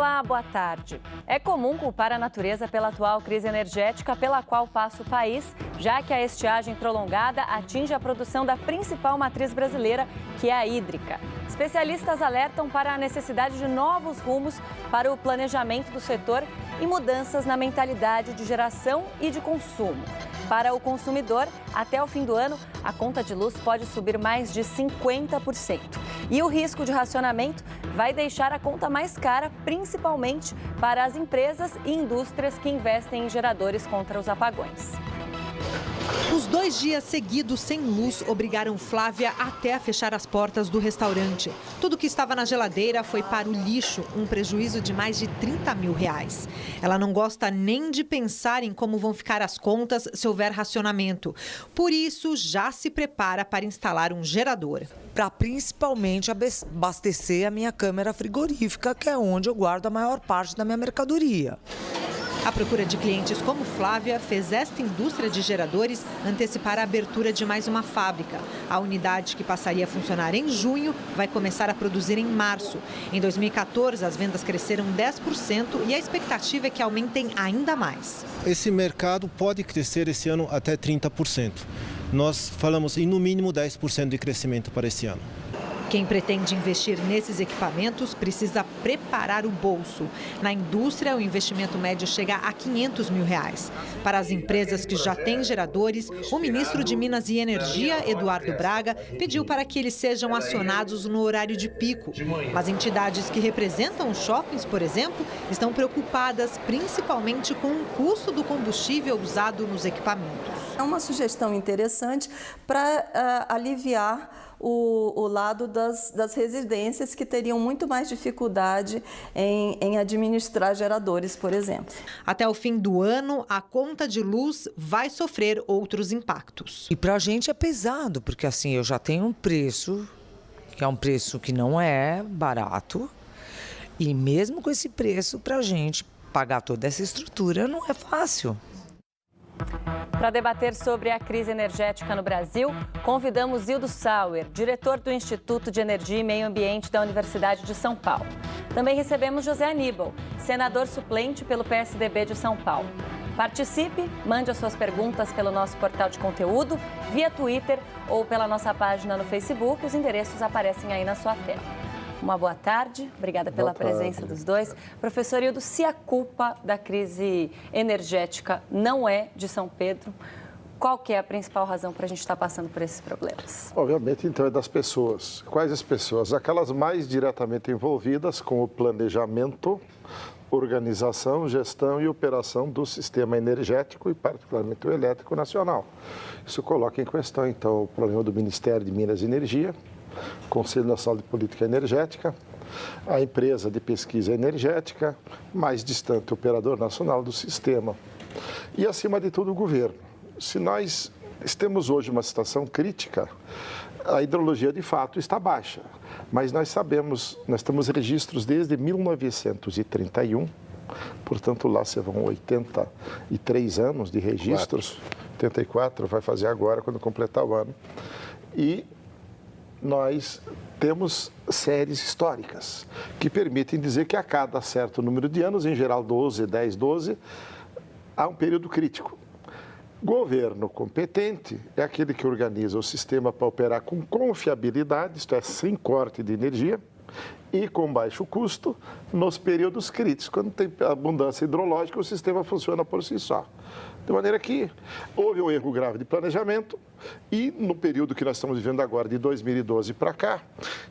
Olá, boa tarde. É comum culpar a natureza pela atual crise energética pela qual passa o país, já que a estiagem prolongada atinge a produção da principal matriz brasileira, que é a hídrica. Especialistas alertam para a necessidade de novos rumos para o planejamento do setor e mudanças na mentalidade de geração e de consumo. Para o consumidor, até o fim do ano, a conta de luz pode subir mais de 50%. E o risco de racionamento vai deixar a conta mais cara, principalmente para as empresas e indústrias que investem em geradores contra os apagões. Os 2 dias seguidos sem luz obrigaram Flávia até a fechar as portas do restaurante. Tudo que estava na geladeira foi para o lixo, um prejuízo de mais de R$30 mil. Ela não gosta nem de pensar em como vão ficar as contas se houver racionamento. Por isso, já se prepara para instalar um gerador. Para principalmente abastecer a minha câmara frigorífica, que é onde eu guardo a maior parte da minha mercadoria. A procura de clientes como Flávia fez esta indústria de geradores antecipar a abertura de mais uma fábrica. A unidade, que passaria a funcionar em junho, vai começar a produzir em março. Em 2014, as vendas cresceram 10% e a expectativa é que aumentem ainda mais. Esse mercado pode crescer esse ano até 30%. Nós falamos em no mínimo 10% de crescimento para esse ano. Quem pretende investir nesses equipamentos precisa preparar o bolso. Na indústria, o investimento médio chega a R$500 mil. Para as empresas que já têm geradores, o ministro de Minas e Energia, Eduardo Braga, pediu para que eles sejam acionados no horário de pico. Mas entidades que representam os shoppings, por exemplo, estão preocupadas principalmente com o custo do combustível usado nos equipamentos. É uma sugestão interessante para aliviar o lado das residências que teriam muito mais dificuldade em administrar geradores, por exemplo. Até o fim do ano, a conta de luz vai sofrer outros impactos. E para a gente é pesado, porque assim, eu já tenho um preço, que é um preço que não é barato, e mesmo com esse preço, para a gente pagar toda essa estrutura não é fácil. Para debater sobre a crise energética no Brasil, convidamos Ildo Sauer, diretor do Instituto de Energia e Meio Ambiente da Universidade de São Paulo. Também recebemos José Aníbal, senador suplente pelo PSDB de São Paulo. Participe, mande as suas perguntas pelo nosso portal de conteúdo, via Twitter ou pela nossa página no Facebook. Os endereços aparecem aí na sua tela. Uma boa tarde, obrigada pela presença dos dois. Professor Ildo, se a culpa da crise energética não é de São Pedro, qual que é a principal razão para a gente estar passando por esses problemas? Obviamente, então, é das pessoas. Quais as pessoas? Aquelas mais diretamente envolvidas com o planejamento, organização, gestão e operação do sistema energético e, particularmente, o elétrico nacional. Isso coloca em questão, então, o problema do Ministério de Minas e Energia, Conselho Nacional de Política Energética, a empresa de pesquisa energética, mais distante, o operador nacional do sistema e, acima de tudo, o governo. Se nós temos hoje uma situação crítica, a hidrologia de fato está baixa, mas nós sabemos, nós temos registros desde 1931, portanto lá se vão 83 anos de registros, 84 vai fazer agora quando completar o ano, e nós temos séries históricas que permitem dizer que a cada certo número de anos, em geral 12, 10, 12, há um período crítico. Governo competente é aquele que organiza o sistema para operar com confiabilidade, isto é, sem corte de energia, e com baixo custo nos períodos críticos. Quando tem abundância hidrológica, o sistema funciona por si só. De maneira que houve um erro grave de planejamento e no período que nós estamos vivendo agora, de 2012 para cá,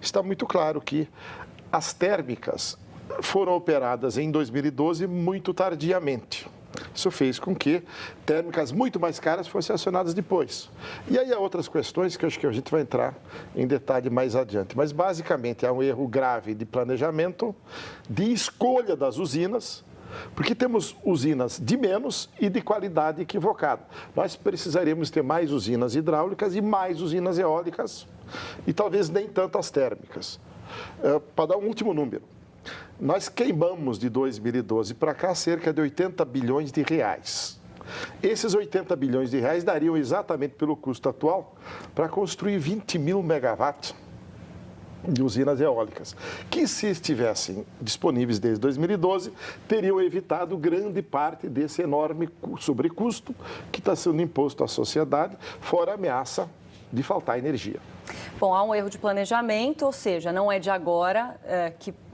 está muito claro que as térmicas foram operadas em 2012 muito tardiamente. Isso fez com que térmicas muito mais caras fossem acionadas depois. E aí há outras questões que eu acho que a gente vai entrar em detalhe mais adiante. Mas, basicamente, há um erro grave de planejamento, de escolha das usinas, porque temos usinas de menos e de qualidade equivocada. Nós precisaríamos ter mais usinas hidráulicas e mais usinas eólicas e talvez nem tantas térmicas. Para dar um último número. Nós queimamos de 2012 para cá cerca de 80 bilhões de reais. Esses 80 bilhões de reais dariam exatamente pelo custo atual para construir 20 mil megawatts de usinas eólicas, que se estivessem disponíveis desde 2012, teriam evitado grande parte desse enorme sobrecusto que está sendo imposto à sociedade, fora a ameaça de faltar energia. Bom, há um erro de planejamento, ou seja, não é de agora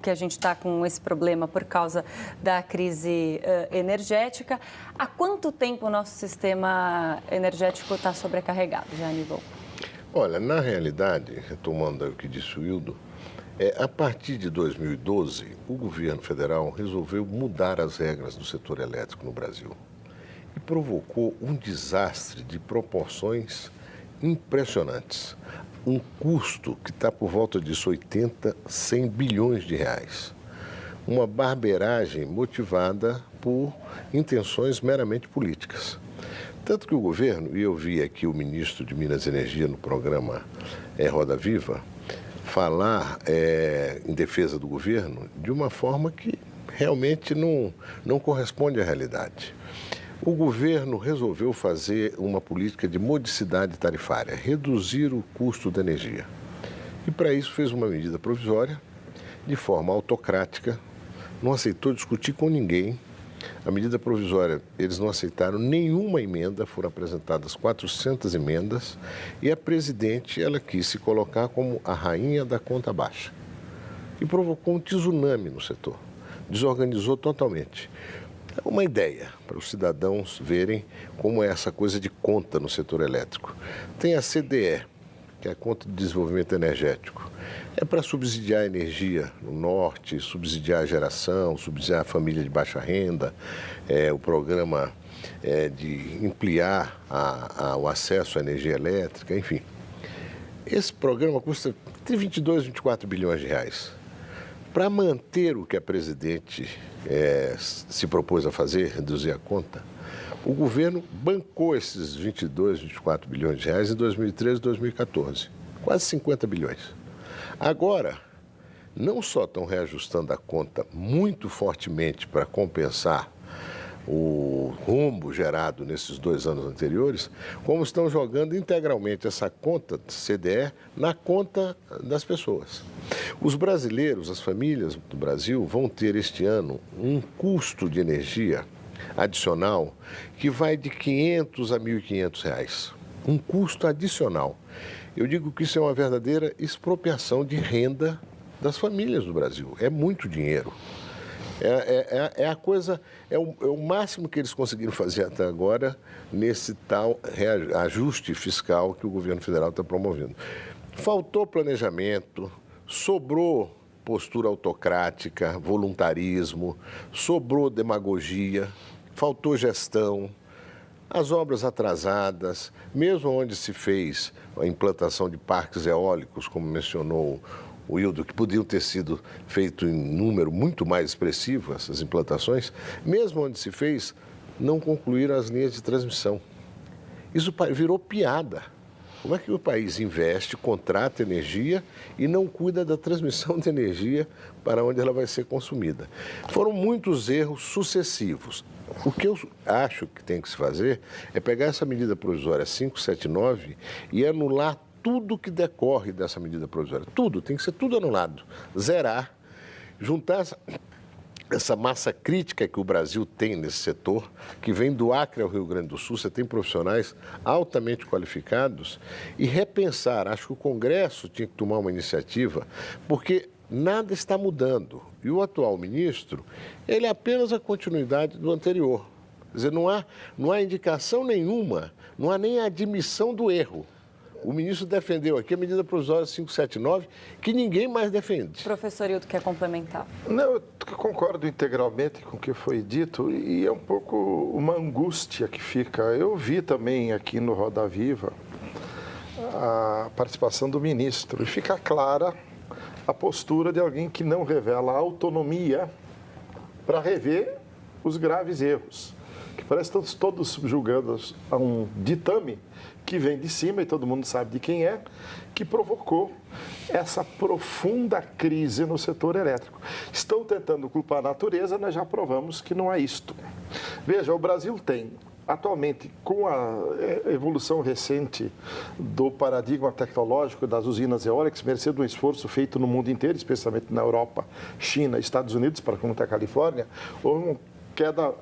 que a gente está com esse problema por causa da crise energética. Há quanto tempo o nosso sistema energético está sobrecarregado, já, Aníbal? Olha, na realidade, retomando o que disse o Hildo, a partir de 2012, o governo federal resolveu mudar as regras do setor elétrico no Brasil e provocou um desastre de proporções impressionantes. Um custo que está por volta de 80, 100 bilhões de reais. Uma barbeiragem motivada por intenções meramente políticas. Tanto que o governo, e eu vi aqui o ministro de Minas e Energia no programa Roda Viva, falar em defesa do governo de uma forma que realmente não corresponde à realidade. O governo resolveu fazer uma política de modicidade tarifária, reduzir o custo da energia. E para isso fez uma medida provisória, de forma autocrática, não aceitou discutir com ninguém. A medida provisória, eles não aceitaram nenhuma emenda, foram apresentadas 400 emendas, e a presidente, ela quis se colocar como a rainha da conta baixa. E provocou um tsunami no setor, desorganizou totalmente. É uma ideia para os cidadãos verem como é essa coisa de conta no setor elétrico. Tem a CDE, que é a Conta de Desenvolvimento Energético. É para subsidiar a energia no norte, subsidiar a geração, subsidiar a família de baixa renda, o programa de ampliar o acesso à energia elétrica, enfim. Esse programa custa entre 22 e 24 bilhões de reais. Para manter o que a presidente se propôs a fazer, reduzir a conta, o governo bancou esses 22, 24 bilhões de reais em 2013 e 2014, quase 50 bilhões. Agora, não só estão reajustando a conta muito fortemente para compensar o rombo gerado nesses 2 anos anteriores, como estão jogando integralmente essa conta CDE na conta das pessoas. Os brasileiros, as famílias do Brasil, vão ter este ano um custo de energia adicional que vai de R$ 500 a R$ 1.500. Um custo adicional. Eu digo que isso é uma verdadeira expropriação de renda das famílias do Brasil. É muito dinheiro. É a coisa, é o máximo que eles conseguiram fazer até agora nesse tal ajuste fiscal que o governo federal está promovendo. Faltou planejamento, sobrou postura autocrática, voluntarismo, sobrou demagogia, faltou gestão, as obras atrasadas, mesmo onde se fez a implantação de parques eólicos, como mencionou o Hildo, que podiam ter sido feito em número muito mais expressivo, essas implantações, mesmo onde se fez, não concluíram as linhas de transmissão. Isso virou piada. Como é que o país investe, contrata energia e não cuida da transmissão de energia para onde ela vai ser consumida? Foram muitos erros sucessivos. O que eu acho que tem que se fazer é pegar essa medida provisória 579 e anular tudo que decorre dessa medida provisória. Tudo, tem que ser tudo anulado. Zerar, juntar essa massa crítica que o Brasil tem nesse setor, que vem do Acre ao Rio Grande do Sul, você tem profissionais altamente qualificados, e repensar. Acho que o Congresso tinha que tomar uma iniciativa, porque nada está mudando. E o atual ministro, ele é apenas a continuidade do anterior. Quer dizer, não há indicação nenhuma, não há nem admissão do erro. O ministro defendeu aqui a medida provisória 579, que ninguém mais defende. Professor Hildo, quer complementar? Não, eu concordo integralmente com o que foi dito e é um pouco uma angústia que fica. Eu vi também aqui no Roda Viva a participação do ministro e fica clara a postura de alguém que não revela autonomia para rever os graves erros. Que parece que estamos todos subjugando a um ditame que vem de cima, e todo mundo sabe de quem é, que provocou essa profunda crise no setor elétrico. Estão tentando culpar a natureza, nós já provamos que não é isto. Veja, o Brasil tem atualmente, com a evolução recente do paradigma tecnológico das usinas eólicas, mercê de um esforço feito no mundo inteiro, especialmente na Europa, China, Estados Unidos, para como está a Califórnia, houve uma queda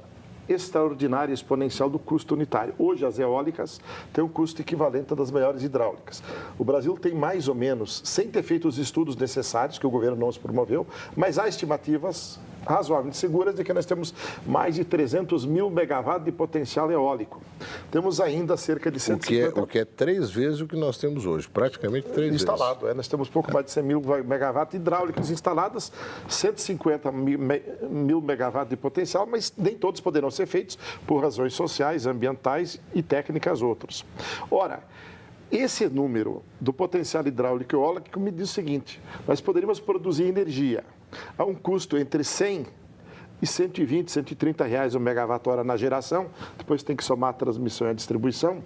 extraordinária, exponencial do custo unitário. Hoje, as eólicas têm um custo equivalente das maiores hidráulicas. O Brasil tem mais ou menos, sem ter feito os estudos necessários, que o governo não os promoveu, mas há estimativas razoavelmente seguras de que nós temos mais de 300 mil megawatts de potencial eólico. Temos ainda cerca de 150... O que é 3 vezes o que nós temos hoje, praticamente 3 vezes. Instalado, nós temos pouco mais de 100 mil megawatts hidráulicos instaladas, 150 mil megawatts de potencial, mas nem todos poderão ser feitos por razões sociais, ambientais e técnicas outras. Ora, esse número do potencial hidráulico e eólico me diz o seguinte: nós poderíamos produzir energia a um custo entre 100 e 120, 130 reais o megawatt-hora na geração, depois tem que somar a transmissão e a distribuição,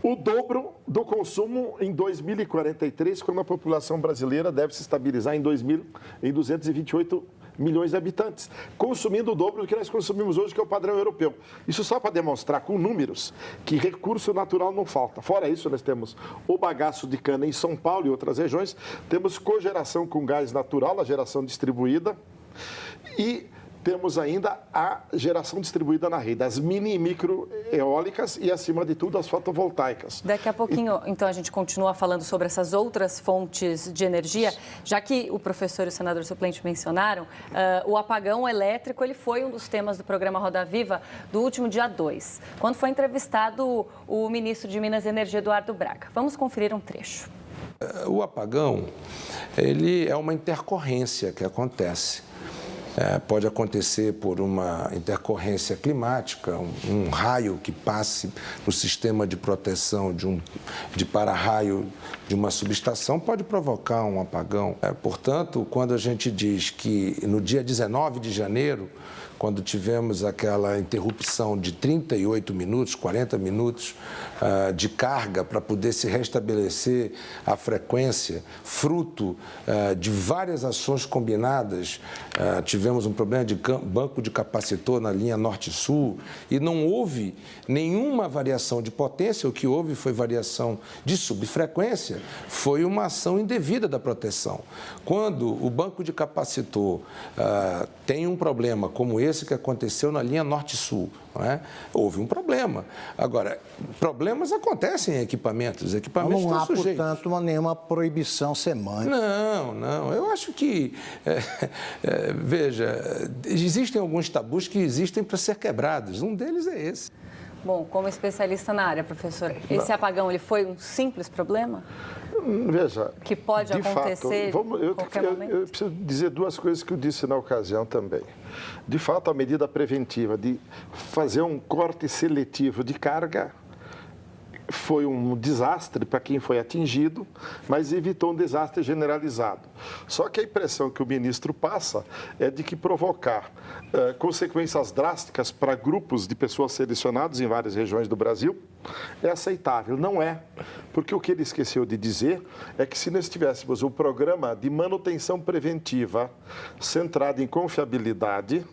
o dobro do consumo em 2043, quando a população brasileira deve se estabilizar em 228 milhões de habitantes, consumindo o dobro do que nós consumimos hoje, que é o padrão europeu. Isso só para demonstrar com números que recurso natural não falta. Fora isso, nós temos o bagaço de cana em São Paulo e outras regiões, temos cogeração com gás natural, a geração distribuída, e temos ainda a geração distribuída na rede, as mini e micro eólicas e, acima de tudo, as fotovoltaicas. Daqui a pouquinho, então, a gente continua falando sobre essas outras fontes de energia, já que o professor e o senador suplente mencionaram, o apagão elétrico ele foi um dos temas do programa Roda Viva do último dia 2, quando foi entrevistado o ministro de Minas e Energia, Eduardo Braga. Vamos conferir um trecho. O apagão, ele é uma intercorrência que acontece. Pode acontecer por uma intercorrência climática, um raio que passe no sistema de proteção de para-raio de uma subestação pode provocar um apagão. Portanto, quando a gente diz que no dia 19 de janeiro, quando tivemos aquela interrupção de 38 minutos, 40 minutos de carga para poder se restabelecer a frequência, fruto de várias ações combinadas, tivemos um problema de banco de capacitor na linha norte-sul e não houve nenhuma variação de potência, o que houve foi variação de subfrequência, foi uma ação indevida da proteção. Quando o banco de capacitor tem um problema como esse que aconteceu na linha norte-sul, não é? Houve um problema. Agora, problemas acontecem em equipamentos, estão sujeitos. Não há, portanto, nenhuma proibição semântica. Não. Eu acho que, veja, existem alguns tabus que existem para ser quebrados. Um deles é esse. Bom, como especialista na área, professor, esse apagão ele foi um simples problema? Veja, que pode acontecer em qualquer momento? Eu preciso dizer duas coisas que eu disse na ocasião também. De fato, a medida preventiva de fazer um corte seletivo de carga foi um desastre para quem foi atingido, mas evitou um desastre generalizado. Só que a impressão que o ministro passa é de que provocar consequências drásticas para grupos de pessoas selecionados em várias regiões do Brasil é aceitável. Não é, porque o que ele esqueceu de dizer é que se nós tivéssemos um programa de manutenção preventiva centrado em confiabilidade,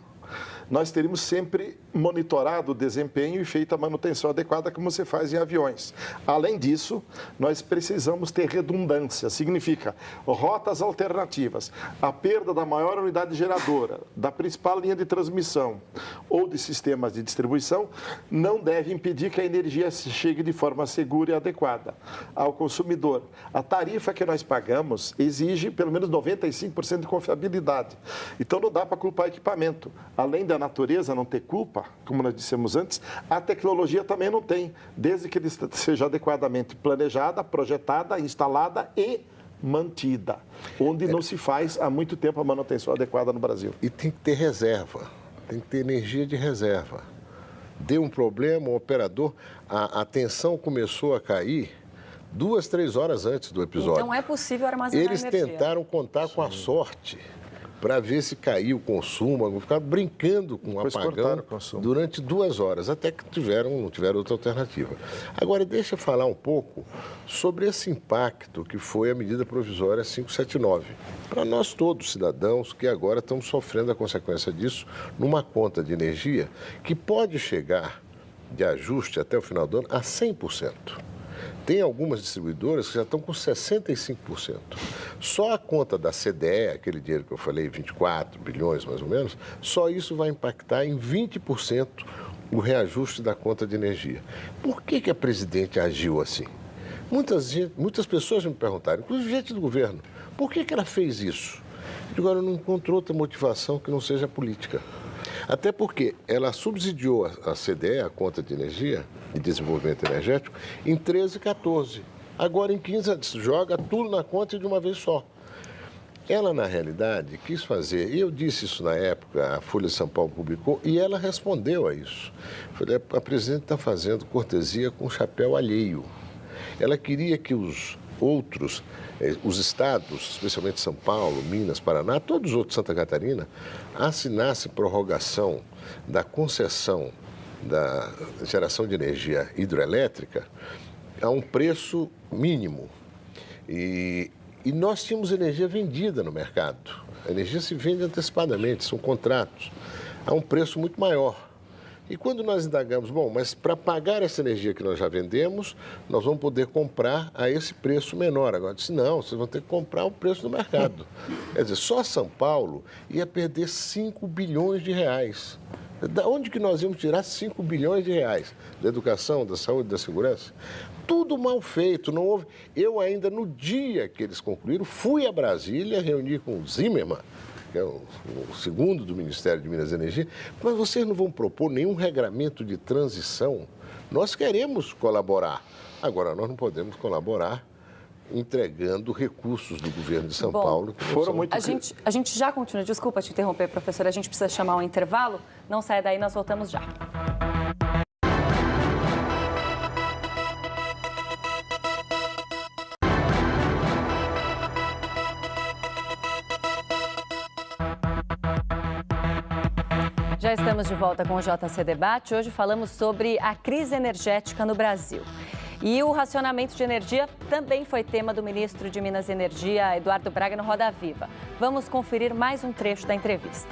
nós teríamos sempre monitorado o desempenho e feito a manutenção adequada como se faz em aviões. Além disso, nós precisamos ter redundância, significa rotas alternativas. A perda da maior unidade geradora, da principal linha de transmissão ou de sistemas de distribuição não deve impedir que a energia chegue de forma segura e adequada ao consumidor. A tarifa que nós pagamos exige pelo menos 95% de confiabilidade. Então não dá para culpar o equipamento. Além da natureza não ter culpa, como nós dissemos antes, a tecnologia também não tem, desde que ele seja adequadamente planejada, projetada, instalada e mantida, onde não se faz há muito tempo a manutenção adequada no Brasil. E tem que ter reserva, tem que ter energia de reserva. Deu um problema, o operador, a tensão começou a cair 2, 3 horas antes do episódio. Então é possível armazenar energia. Eles tentaram contar com a sorte para ver se caiu o consumo, ficaram brincando com o apagão durante 2 horas, até que não tiveram outra alternativa. Agora, deixa eu falar um pouco sobre esse impacto que foi a medida provisória 579. Para nós todos, cidadãos, que agora estamos sofrendo a consequência disso numa conta de energia que pode chegar de ajuste até o final do ano a 100%. Tem algumas distribuidoras que já estão com 65%. Só a conta da CDE, aquele dinheiro que eu falei, 24 bilhões mais ou menos, só isso vai impactar em 20% o reajuste da conta de energia. Por que a presidente agiu assim? Muitas pessoas me perguntaram, inclusive gente do governo, por que ela fez isso? Agora, não encontrou outra motivação que não seja política. Até porque ela subsidiou a CDE, a conta de energia e desenvolvimento energético, em 13 e 14. Agora, em 15, joga tudo na conta de uma vez só. Ela, na realidade, quis fazer, e eu disse isso na época, a Folha de São Paulo publicou, e ela respondeu a isso. Falei, a presidente está fazendo cortesia com chapéu alheio. Ela queria que os estados, especialmente São Paulo, Minas, Paraná, todos os outros, Santa Catarina, assinassem prorrogação da concessão da geração de energia hidroelétrica a um preço mínimo. E nós tínhamos energia vendida no mercado. A energia se vende antecipadamente, são contratos, a um preço muito maior. E quando nós indagamos, mas para pagar essa energia que nós já vendemos, nós vamos poder comprar a esse preço menor. Agora, disse, não, vocês vão ter que comprar o preço do mercado. Quer dizer, só São Paulo ia perder 5 bilhões de reais. Da onde que nós íamos tirar 5 bilhões de reais? Da educação, da saúde, da segurança? Tudo mal feito, não houve... Eu ainda, no dia que eles concluíram, fui a Brasília, reuni com o Zimmermann, que é o segundo do Ministério de Minas e Energia, mas vocês não vão propor nenhum regramento de transição? Nós queremos colaborar. Agora, nós não podemos colaborar entregando recursos do governo de São Paulo. Que foram muito... A gente já continua. Desculpa te interromper, professora. A gente precisa chamar um intervalo. Não saia daí, nós voltamos já. Já estamos de volta com o JC Debate. Hoje falamos sobre a crise energética no Brasil. E o racionamento de energia também foi tema do ministro de Minas e Energia, Eduardo Braga, no Roda Viva. Vamos conferir mais um trecho da entrevista.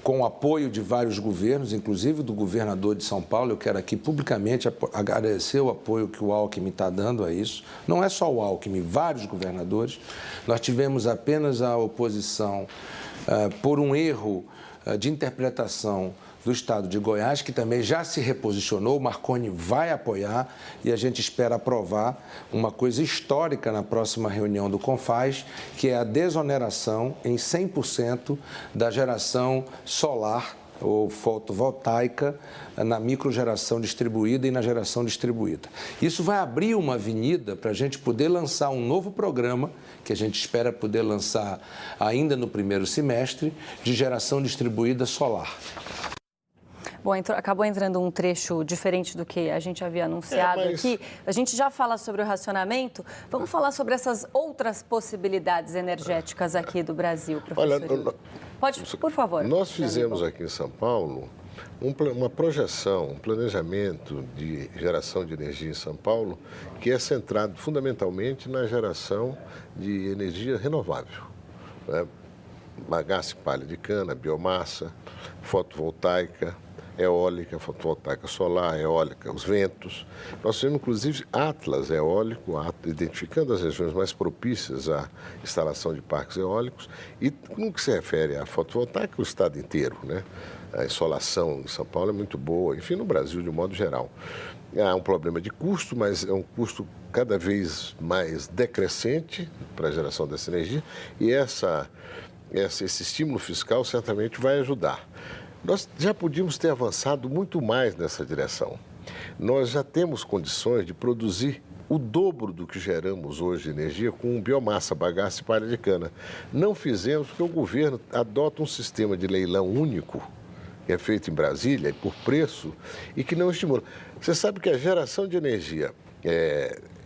Com o apoio de vários governos, inclusive do governador de São Paulo, eu quero aqui publicamente agradecer o apoio que o Alckmin está dando a isso. Não é só o Alckmin, vários governadores. Nós tivemos apenas a oposição por um erro de interpretação do estado de Goiás, que também já se reposicionou, o Marconi vai apoiar e a gente espera aprovar uma coisa histórica na próxima reunião do CONFAZ, que é a desoneração em 100% da geração solar ou fotovoltaica na microgeração distribuída e na geração distribuída. Isso vai abrir uma avenida para a gente poder lançar um novo programa, que a gente espera poder lançar ainda no primeiro semestre, de geração distribuída solar. Bom, acabou entrando um trecho diferente do que a gente havia anunciado aqui. A gente já fala sobre o racionamento. Vamos falar sobre essas outras possibilidades energéticas aqui do Brasil, professor. Olha, pode, por favor. Nós fizemos aqui em São Paulo uma projeção, um planejamento de geração de energia em São Paulo que é centrado fundamentalmente na geração de energia renovável, né? Bagaço e palha de cana, biomassa, fotovoltaica, eólica, fotovoltaica solar, eólica, os ventos. Nós temos, inclusive, atlas eólico, identificando as regiões mais propícias à instalação de parques eólicos. E, no que se refere à fotovoltaica, o estado inteiro, né? A insolação em São Paulo é muito boa, enfim, no Brasil, de um modo geral. Há um problema de custo, mas é um custo cada vez mais decrescente para a geração dessa energia. E esse estímulo fiscal certamente vai ajudar. Nós já podíamos ter avançado muito mais nessa direção. Nós já temos condições de produzir o dobro do que geramos hoje de energia com biomassa, bagaço e palha de cana. Não fizemos porque o governo adota um sistema de leilão único, que é feito em Brasília, por preço, e que não estimula. Você sabe que a geração de energia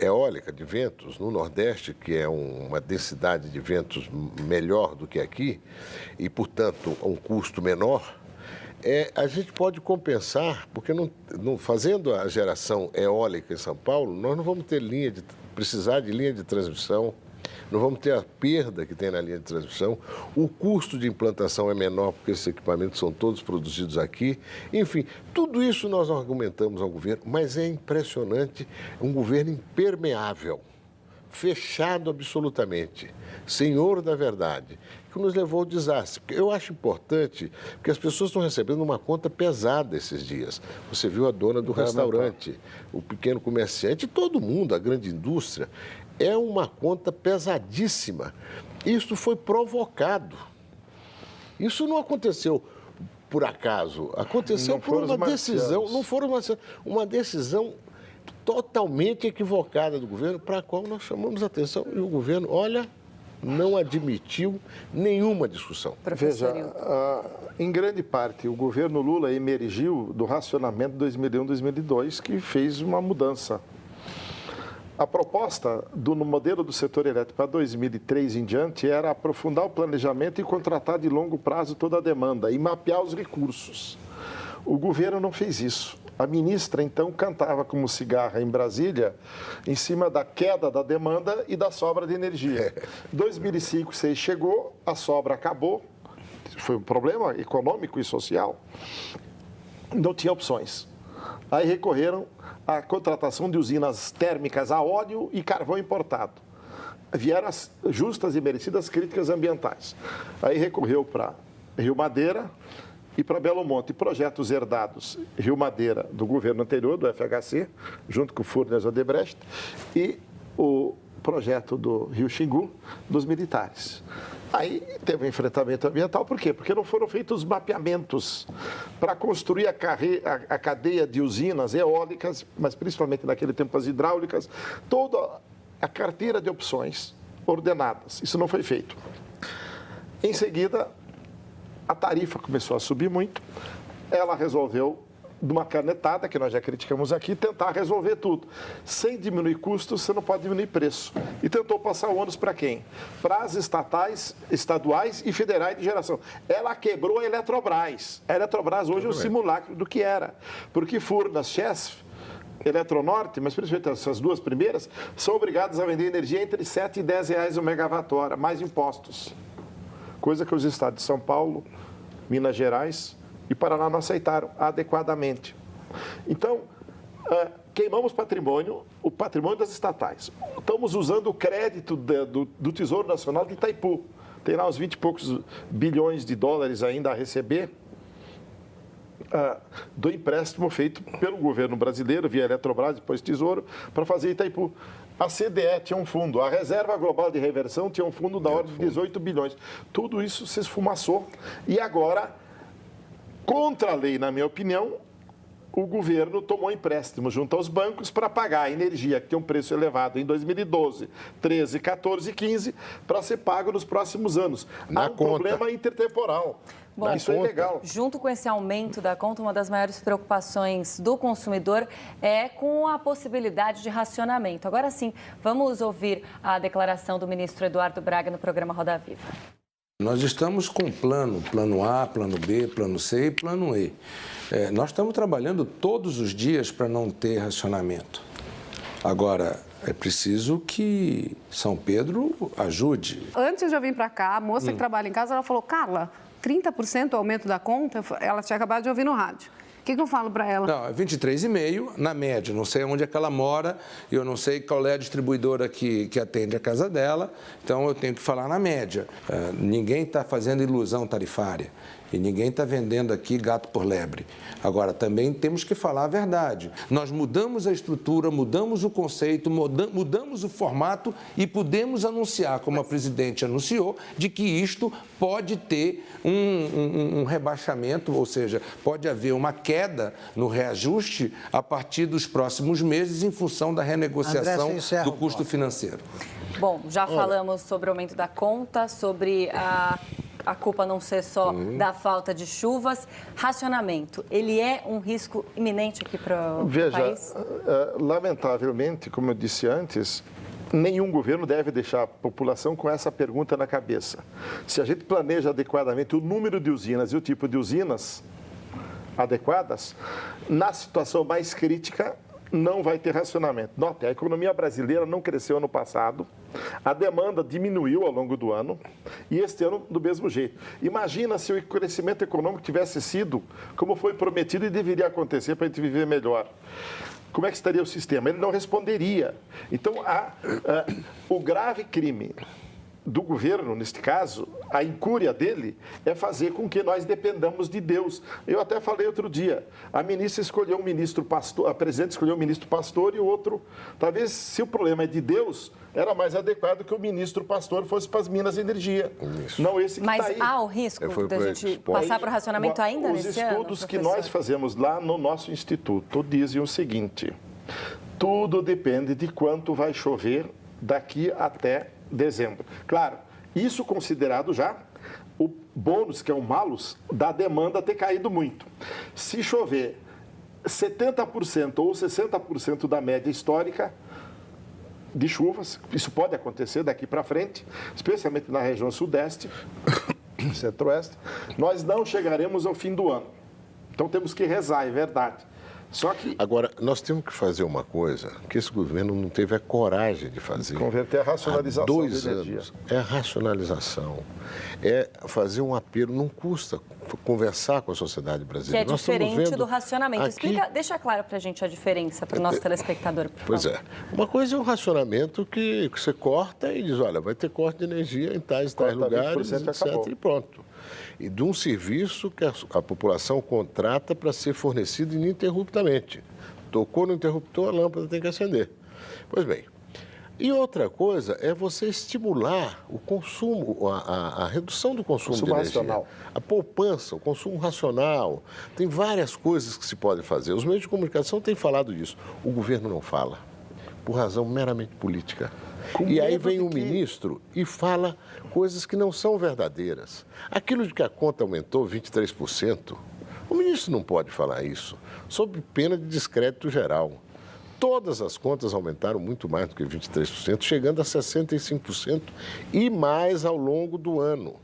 eólica de ventos no Nordeste, que é uma densidade de ventos melhor do que aqui e, portanto, um custo menor, a gente pode compensar, porque fazendo a geração eólica em São Paulo, nós não vamos ter precisar de linha de transmissão, não vamos ter a perda que tem na linha de transmissão, o custo de implantação é menor porque esses equipamentos são todos produzidos aqui. Enfim, tudo isso nós argumentamos ao governo, mas é impressionante, um governo impermeável, fechado absolutamente, senhor da verdade, que nos levou ao desastre. Eu acho importante, porque as pessoas estão recebendo uma conta pesada esses dias. Você viu a dona do restaurante, o pequeno comerciante, todo mundo, a grande indústria. É uma conta pesadíssima. Isso foi provocado. Isso não aconteceu por acaso. Aconteceu por uma decisão. Não foram uma decisão totalmente equivocada do governo, para a qual nós chamamos a atenção. E o governo, olha, não admitiu nenhuma discussão. Veja, em grande parte, o governo Lula emergiu do racionamento 2001-2002, que fez uma mudança. A proposta no modelo do setor elétrico para 2003 em diante era aprofundar o planejamento e contratar de longo prazo toda a demanda e mapear os recursos. O governo não fez isso. A ministra, então, cantava como cigarra em Brasília em cima da queda da demanda e da sobra de energia. 2005, 2006 chegou, a sobra acabou, foi um problema econômico e social, não tinha opções. Aí recorreram à contratação de usinas térmicas a óleo e carvão importado. Vieram as justas e merecidas críticas ambientais. Aí recorreu para Rio Madeira e para Belo Monte. Projetos herdados, Rio Madeira, do governo anterior, do FHC, junto com o Furnas Odebrecht, e o projeto do Rio Xingu, dos militares. Aí teve um enfrentamento ambiental, por quê? Porque não foram feitos os mapeamentos para construir a cadeia de usinas eólicas, mas principalmente naquele tempo as hidráulicas, toda a carteira de opções ordenadas. Isso não foi feito. Em seguida, a tarifa começou a subir muito, ela resolveu, de uma canetada, que nós já criticamos aqui, tentar resolver tudo. Sem diminuir custos, você não pode diminuir preço. E tentou passar o ônus para quem? Para as estaduais e federais de geração. Ela quebrou a Eletrobras. A Eletrobras hoje é um simulacro do que era. Porque Furnas, Chesf, Eletronorte, mas principalmente essas duas primeiras, são obrigadas a vender energia entre R$ 7 e R$ 10 o megawatt-hora, mais impostos. Coisa que os estados de São Paulo, Minas Gerais e Paraná não aceitaram adequadamente. Então, queimamos o patrimônio das estatais. Estamos usando o crédito do Tesouro Nacional de Itaipu. Tem lá uns 20 e poucos bilhões de dólares ainda a receber do empréstimo feito pelo governo brasileiro, via Eletrobras, depois Tesouro, para fazer Itaipu. A CDE tinha um fundo, a Reserva Global de Reversão tinha um fundo da ordem de 18 bilhões. Tudo isso se esfumaçou. E agora, contra a lei, na minha opinião, o governo tomou empréstimo junto aos bancos para pagar a energia, que tem um preço elevado em 2012, 13, 14 e 15, para ser pago nos próximos anos. Há um problema intertemporal. Bom, isso é ilegal. Junto com esse aumento da conta, uma das maiores preocupações do consumidor é com a possibilidade de racionamento. Agora sim, vamos ouvir a declaração do ministro Eduardo Braga no programa Roda Viva. Nós estamos com plano A, plano B, plano C e plano E. Nós estamos trabalhando todos os dias para não ter racionamento. Agora, é preciso que São Pedro ajude. Antes de eu vir para cá, a moça que trabalha em casa, ela falou, Carla, 30% o aumento da conta, ela tinha acabado de ouvir no rádio. O que eu falo para ela? Não, é 23,5 na média. Não sei onde é que ela mora, eu não sei qual é a distribuidora que atende a casa dela, então eu tenho que falar na média. Ninguém está fazendo ilusão tarifária e ninguém está vendendo aqui gato por lebre. Agora, também temos que falar a verdade. Nós mudamos a estrutura, mudamos o conceito, mudamos o formato e podemos anunciar, como a presidente anunciou, de que isto pode ter um rebaixamento, ou seja, pode haver uma queda no reajuste a partir dos próximos meses em função da renegociação do custo financeiro. Bom, já falamos sobre o aumento da conta, sobre a culpa não ser só da falta de chuvas. Racionamento, ele é um risco iminente aqui para o país? Veja, lamentavelmente, como eu disse antes, nenhum governo deve deixar a população com essa pergunta na cabeça. Se a gente planeja adequadamente o número de usinas e o tipo de usinas adequadas, na situação mais crítica, não vai ter racionamento. Note, a economia brasileira não cresceu ano passado, a demanda diminuiu ao longo do ano e este ano do mesmo jeito. Imagina se o crescimento econômico tivesse sido como foi prometido e deveria acontecer para a gente viver melhor. Como é que estaria o sistema? Ele não responderia. Então, o grave crime do governo, neste caso, a incúria dele é fazer com que nós dependamos de Deus. Eu até falei outro dia, a ministra escolheu um ministro pastor, a presidente escolheu um ministro pastor e o outro, talvez se o problema é de Deus, era mais adequado que o ministro pastor fosse para as Minas de Energia. Isso. Não esse que está aí. Mas há o risco da gente passar para o racionamento ainda nesse ano? Os estudos que nós fazemos lá no nosso instituto dizem o seguinte, tudo depende de quanto vai chover daqui até dezembro. Claro, isso considerado já o bônus, que é o malus, da demanda ter caído muito. Se chover 70% ou 60% da média histórica de chuvas, isso pode acontecer daqui para frente, especialmente na região sudeste, centro-oeste, nós não chegaremos ao fim do ano. Então temos que rezar, é verdade. Só que... Agora, nós temos que fazer uma coisa que esse governo não teve a coragem de fazer. Converter a racionalização há 2 de energia. anos. É a racionalização. É fazer um apelo, não custa conversar com a sociedade brasileira. Que é diferente do racionamento. Explica, deixa claro para a gente a diferença para o nosso telespectador, por favor. Pois é. Uma coisa é um racionamento que você corta e diz, olha, vai ter corte de energia em tais lugares, etc. E pronto. E de um serviço que a população contrata para ser fornecido ininterruptamente. Tocou no interruptor, a lâmpada tem que acender. Pois bem, e outra coisa é você estimular o consumo, a redução do consumo de energia. Racional. A poupança, o consumo racional. Tem várias coisas que se podem fazer. Os meios de comunicação têm falado disso. O governo não fala, por razão meramente política. E aí vem um ministro e fala coisas que não são verdadeiras. Aquilo de que a conta aumentou 23%, o ministro não pode falar isso, sob pena de descrédito geral. Todas as contas aumentaram muito mais do que 23%, chegando a 65% e mais ao longo do ano.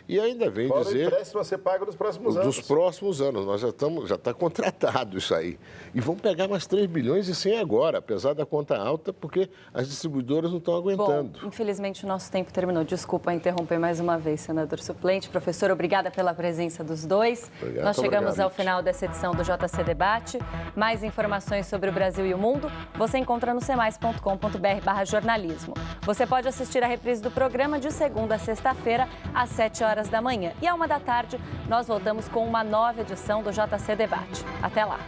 E ainda vem dizer... o empréstimo a ser pago nos próximos anos. Dos próximos anos, nós já está contratado isso aí. E vão pegar mais 3 bilhões e 100 agora, apesar da conta alta, porque as distribuidoras não estão aguentando. Bom, infelizmente o nosso tempo terminou. Desculpa interromper mais uma vez, senador suplente. Professor, obrigada pela presença dos dois. Nós chegamos ao final dessa edição do JC Debate. Mais informações sobre o Brasil e o mundo você encontra no cemais.com.br/jornalismo. Você pode assistir a reprise do programa de segunda a sexta-feira, às 7h da manhã. E à 1h da tarde, nós voltamos com uma nova edição do JC Debate. Até lá!